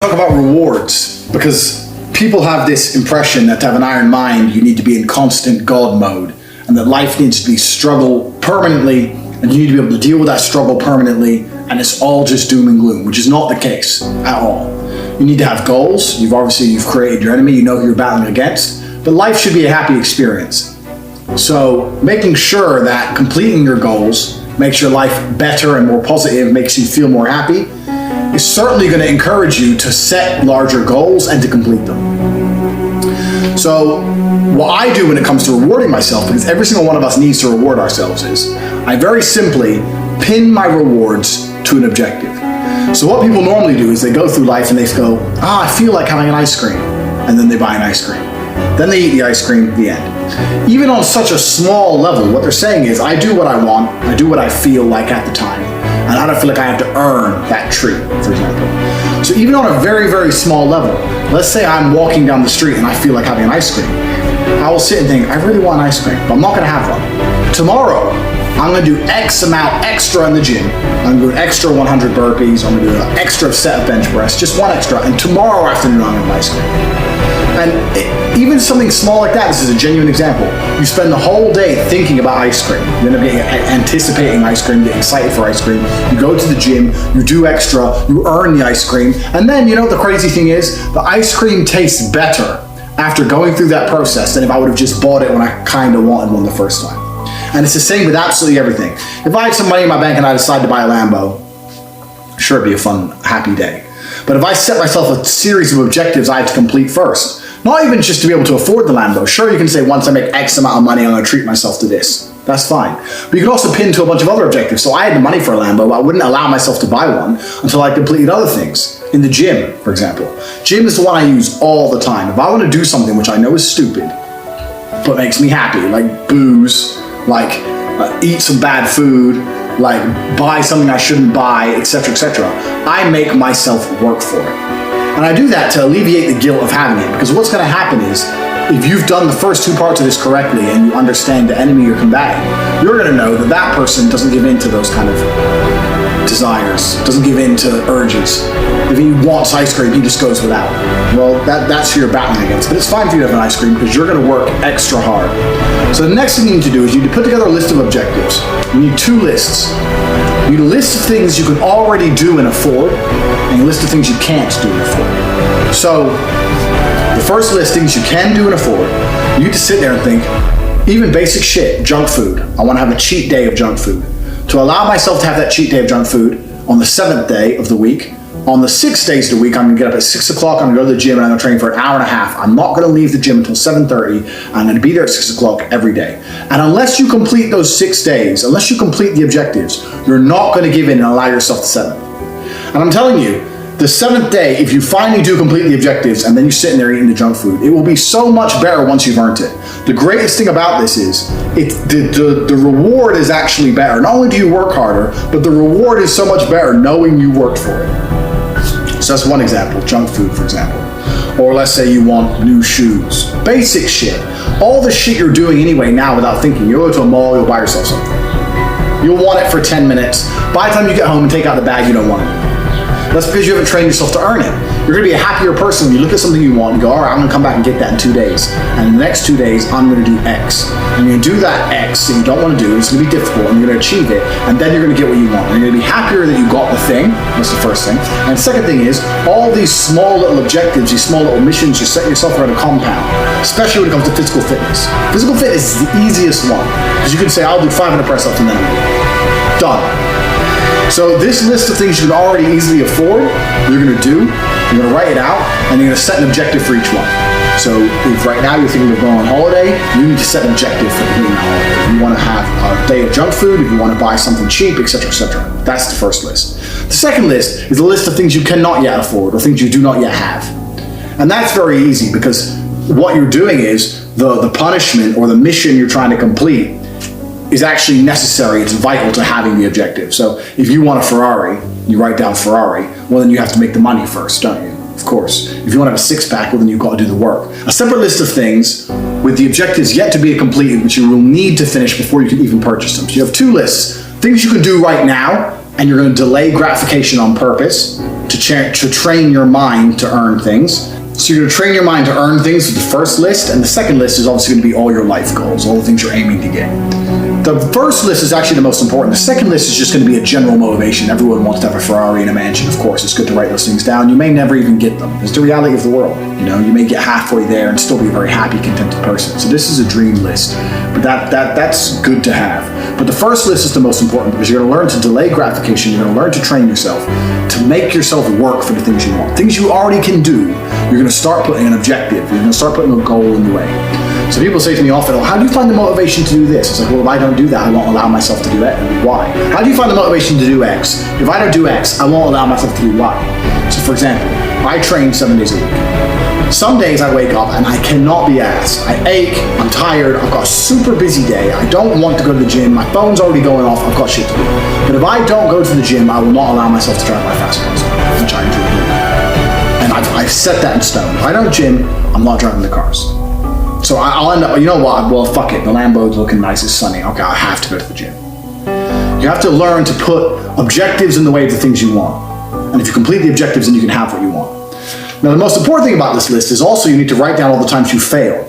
Talk about rewards, because people have this impression that to have an iron mind, you need to be in constant God mode, and that life needs to be struggle permanently, and you need to be able to deal with that struggle permanently, and it's all just doom and gloom, which is not the case at all. You need to have goals. You've created your enemy, you know who you're battling against, but life should be a happy experience. So making sure that completing your goals makes your life better and more positive, makes you feel more happy, is certainly going to encourage you to set larger goals and to complete them. So what I do when it comes to rewarding myself, because every single one of us needs to reward ourselves, is I very simply pin my rewards to an objective. So what people normally do is they go through life and they go, I feel like having an ice cream, and then they buy an ice cream. Then they eat the ice cream, the end. Even on such a small level, what they're saying is, I do what I want, I do what I feel like at the time, and I don't feel like I have to earn that treat, for example. So even on a very, very small level, let's say I'm walking down the street and I feel like having an ice cream. I will sit and think, I really want an ice cream, but I'm not going to have one. Tomorrow, I'm going to do X amount extra in the gym. I'm going to do an extra 100 burpees. I'm going to do an extra set of bench press, just one extra. And tomorrow afternoon, I'm going to have ice cream. And even something small like that, this is a genuine example. You spend the whole day thinking about ice cream. You end up anticipating ice cream, get excited for ice cream. You go to the gym, you do extra, you earn the ice cream. And then, you know, the crazy thing is, the ice cream tastes better after going through that process than if I would have just bought it when I kind of wanted one the first time. And it's the same with absolutely everything. If I had some money in my bank and I decided to buy a Lambo, sure, it'd be a fun, happy day. But if I set myself a series of objectives I had to complete first, not even just to be able to afford the Lambo. Sure, you can say once I make X amount of money, I'm going to treat myself to this. That's fine. But you can also pin to a bunch of other objectives. So I had the money for a Lambo, but I wouldn't allow myself to buy one until I completed other things. In the gym, for example. Gym is the one I use all the time. If I want to do something which I know is stupid, but makes me happy, like booze, like eat some bad food, like buy something I shouldn't buy, etc., etc., I make myself work for it. And I do that to alleviate the guilt of having it, because what's going to happen is, if you've done the first two parts of this correctly and you understand the enemy you're combating, you're going to know that that person doesn't give in to those kind of desires, doesn't give in to urges. If he wants ice cream, he just goes without. Well, that's who you're battling against. But it's fine for you to have an ice cream because you're going to work extra hard. So the next thing you need to do is you need to put together a list of objectives. You need two lists. You need a list of things you can already do and afford, and a list of things you can't do and afford. So the first list, things you can do and afford, you need to sit there and think, even basic shit, junk food. I want to have a cheat day of junk food. To allow myself to have that cheat day of junk food on the 7th day of the week, on the 6 days of the week, I'm going to get up at 6 o'clock, I'm going to go to the gym, and I'm going to train for an hour and a half. I'm not going to leave the gym until 7:30. I'm going to be there at 6 o'clock every day. And unless you complete those 6 days, unless you complete the objectives, you're not going to give in and allow yourself the 7th. And I'm telling you, the 7th day, if you finally do complete the objectives and then you're sitting there eating the junk food, it will be so much better once you've earned it. The greatest thing about this is the reward is actually better. Not only do you work harder, but the reward is so much better knowing you worked for it. So that's one example, junk food, for example. Or let's say you want new shoes. Basic shit. All the shit you're doing anyway now without thinking. You'll go to a mall, you'll buy yourself something. You'll want it for 10 minutes. By the time you get home and take out the bag, you don't want it. That's because you haven't trained yourself to earn it. You're going to be a happier person when you look at something you want and go, all right, I'm going to come back and get that in 2 days. And in the next 2 days, I'm going to do X. And you're going to do that X that you don't want to do. It's going to be difficult, and you're going to achieve it. And then you're going to get what you want. And you're going to be happier that you got the thing. That's the first thing. And the second thing is, all these small little objectives, these small little missions you set yourself around a compound, especially when it comes to physical fitness. Physical fitness is the easiest one. Because you can say, I'll do 500 press-ups and then done. So this list of things you can already easily afford, you're going to do, you're going to write it out, and you're going to set an objective for each one. So if right now you're thinking of going on holiday, you need to set an objective for completing the holiday. If you want to have a day of junk food, if you want to buy something cheap, etc., etc. That's the first list. The second list is a list of things you cannot yet afford, or things you do not yet have. And that's very easy, because what you're doing is the punishment or the mission you're trying to complete is actually necessary. It's vital to having the objective. So if you want a Ferrari, you write down Ferrari, well then you have to make the money first, don't you? Of course. If you want to have a six-pack, well then you've got to do the work. A separate list of things with the objectives yet to be completed, which you will need to finish before you can even purchase them. So you have two lists, things you can do right now and you're going to delay gratification on purpose to train your mind to earn things. So you're going to train your mind to earn things with the first list, and the second list is obviously going to be all your life goals, all the things you're aiming to get. The first list is actually the most important. The second list is just going to be a general motivation. Everyone wants to have a Ferrari and a mansion, of course. It's good to write those things down. You may never even get them. It's the reality of the world. You know, you may get halfway there and still be a very happy, contented person. So this is a dream list, but that's good to have. But the first list is the most important because you're going to learn to delay gratification. You're going to learn to train yourself to make yourself work for the things you want. Things you already can do, you're going to start putting an objective. You're going to start putting a goal in the way. So people say to me often, well, how do you find the motivation to do this? It's like, well, if I don't do that, I won't allow myself to do that. Why? How do you find the motivation to do X? If I don't do X, I won't allow myself to do Y. So for example, I train 7 days a week. Some days I wake up and I cannot be asked. I ache, I'm tired, I've got a super busy day, I don't want to go to the gym, my phone's already going off, I've got shit to do. But if I don't go to the gym, I will not allow myself to drive my fast cars, which I enjoy doing. And I've set that in stone. If I don't gym, I'm not driving the cars. So I'll end up, you know what, well, fuck it, the Lambo's looking nice, it's sunny, okay, I have to go to the gym. You have to learn to put objectives in the way of the things you want. And if you complete the objectives, then you can have what you want. Now, the most important thing about this list is also you need to write down all the times you fail.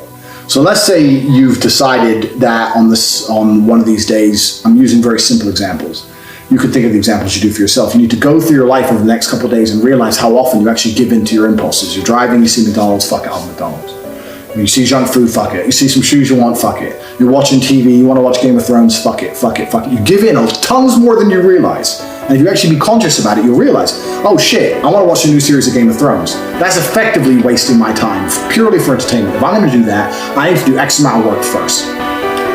So let's say you've decided that on one of these days, I'm using very simple examples. You could think of the examples you do for yourself. You need to go through your life over the next couple of days and realize how often you actually give in to your impulses. You're driving, you see McDonald's, fuck it, I'll have McDonald's. You see junk food, fuck it. You see some shoes you want, fuck it. You're watching TV, you want to watch Game of Thrones, fuck it, fuck it, fuck it. You give in tons more than you realize. And if you actually be conscious about it, you'll realize, oh shit, I want to watch a new series of Game of Thrones. That's effectively wasting my time, purely for entertainment. If I'm going to do that, I need to do X amount of work first.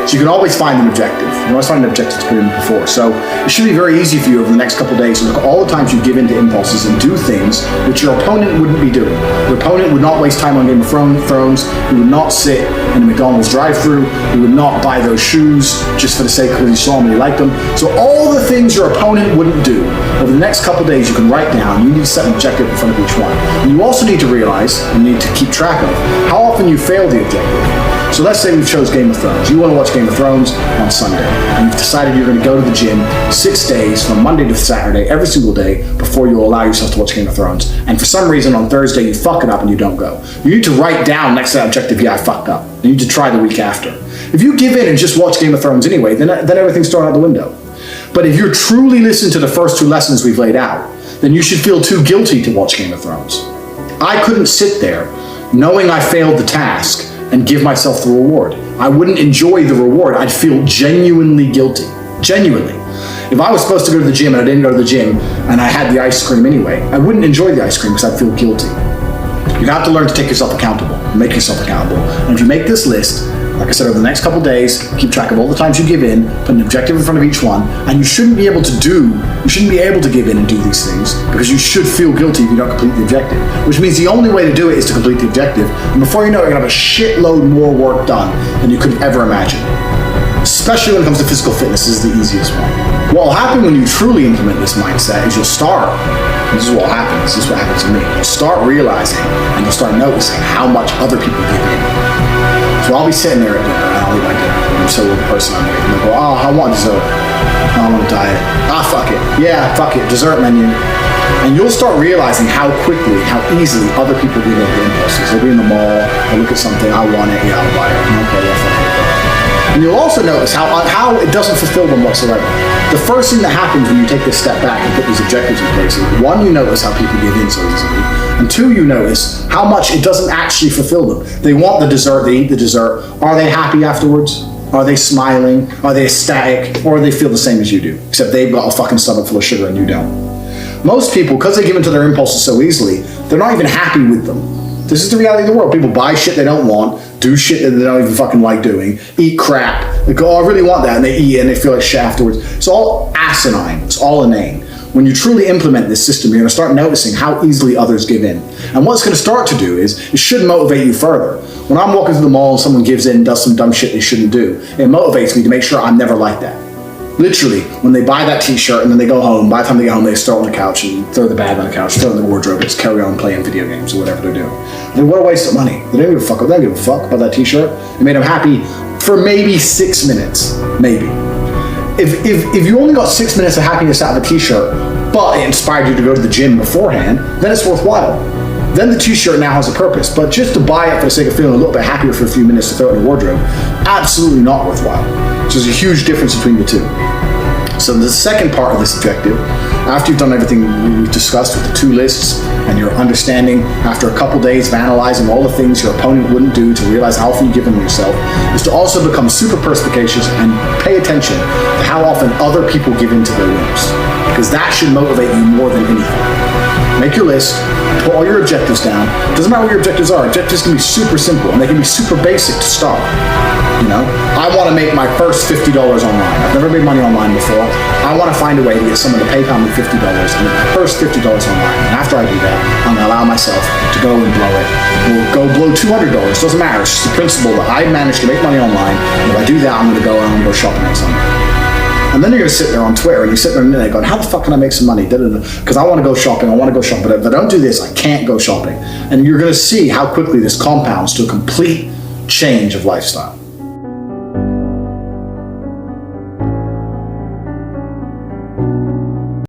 So you can always find an objective. You can always find an objective to put in before. So it should be very easy for you over the next couple of days to look at all the times you give in to impulses and do things which your opponent wouldn't be doing. Your opponent would not waste time on Game of Thrones. He would not sit in a McDonald's drive-thru. He would not buy those shoes just for the sake of he saw them and he liked them. So all the things your opponent wouldn't do, over the next couple of days you can write down. You need to set an objective in front of each one. And you also need to realize, and you need to keep track of, how often you fail the objective. So let's say we chose Game of Thrones. You want to watch Game of Thrones on Sunday, and you've decided you're going to go to the gym 6 days from Monday to Saturday, every single day, before you allow yourself to watch Game of Thrones. And for some reason on Thursday you fuck it up and you don't go. You need to write down next to that objective, yeah, I fucked up. You need to try the week after. If you give in and just watch Game of Thrones anyway, then everything's thrown out the window. But if you're truly listening to the first 2 lessons we've laid out, then you should feel too guilty to watch Game of Thrones. I couldn't sit there knowing I failed the task and give myself the reward. I wouldn't enjoy the reward. I'd feel genuinely guilty. Genuinely. If I was supposed to go to the gym and I didn't go to the gym and I had the ice cream anyway, I wouldn't enjoy the ice cream because I'd feel guilty. You have to learn to take yourself accountable, make yourself accountable. And if you make this list, like I said, over the next couple days, keep track of all the times you give in, put an objective in front of each one, and you shouldn't be able to give in and do these things because you should feel guilty if you don't complete the objective, which means the only way to do it is to complete the objective. And before you know it, you're gonna have a shitload more work done than you could ever imagine. Especially when it comes to physical fitness, this is the easiest one. What will happen when you truly implement this mindset is you'll start, this is what happens, this is what happened to me, you'll start realizing and you'll start noticing how much other people give in. So I'll be sitting there at dinner and I'll eat my dinner. I'm so the person I'm with. And they'll go, oh, I want dessert. Oh, I'm on a diet. Ah, fuck it. Yeah, fuck it. Dessert menu. And you'll start realizing how quickly, how easily other people give in to impulses. They'll be in the mall, they'll look at something, I want it, yeah, I'll buy it. Okay, yeah, fuck it. And you'll also notice how it doesn't fulfill them whatsoever. The first thing that happens when you take this step back and put these objectives in place is, 1, you notice how people give in so easily, and 2, you notice how much it doesn't actually fulfill them. They want the dessert, they eat the dessert. Are they happy afterwards? Are they smiling? Are they ecstatic? Or do they feel the same as you do? Except they've got a fucking stomach full of sugar and you don't. Most people, because they give in to their impulses so easily, they're not even happy with them. This is the reality of the world. People buy shit they don't want, do shit that they don't even fucking like doing, eat crap. They go, oh, I really want that, and they eat it and they feel like shit afterwards. It's all asinine. It's all inane. When you truly implement this system, you're going to start noticing how easily others give in. And what it's going to start to do is, it should motivate you further. When I'm walking through the mall and someone gives in and does some dumb shit they shouldn't do, it motivates me to make sure I'm never like that. Literally, when they buy that t-shirt and then they go home, by the time they get home, they just throw it on the couch and throw the bag on the couch, throw it in the wardrobe, and just carry on playing video games or whatever they're doing. And what a waste of money. They don't give a fuck. They don't give a fuck about that t-shirt. It made them happy for maybe 6 minutes. Maybe. if you only got 6 minutes of happiness out of a t-shirt, but it inspired you to go to the gym beforehand, then it's worthwhile. Then the t-shirt now has a purpose. But just to buy it for the sake of feeling a little bit happier for a few minutes to throw it in your wardrobe, absolutely not worthwhile. So there's a huge difference between the two. So the second part of this objective, after you've done everything we've discussed with the 2 lists and your understanding after a couple days of analyzing all the things your opponent wouldn't do to realize how often you give them yourself, is to also become super perspicacious and pay attention to how often other people give in to their whims. Because that should motivate you more than anything. Make your list, put all your objectives down. Doesn't matter what your objectives are. Objectives can be super simple and they can be super basic to start. You know, I want to make my first $50 online. I've never made money online before. I want to find a way to get someone to PayPal me $50 and make my first $50 online. And after I do that, I'm going to allow myself to go and blow it. Or go blow $200. Doesn't matter. It's just the principle that I managed to make money online. And if I do that, I'm going to go and I'm going to go shopping on Sunday. And then you're going to sit there on Twitter and you sit there and you're going, how the fuck can I make some money? Because I want to go shopping. I want to go shopping. But if I don't do this, I can't go shopping. And you're going to see how quickly this compounds to a complete change of lifestyle.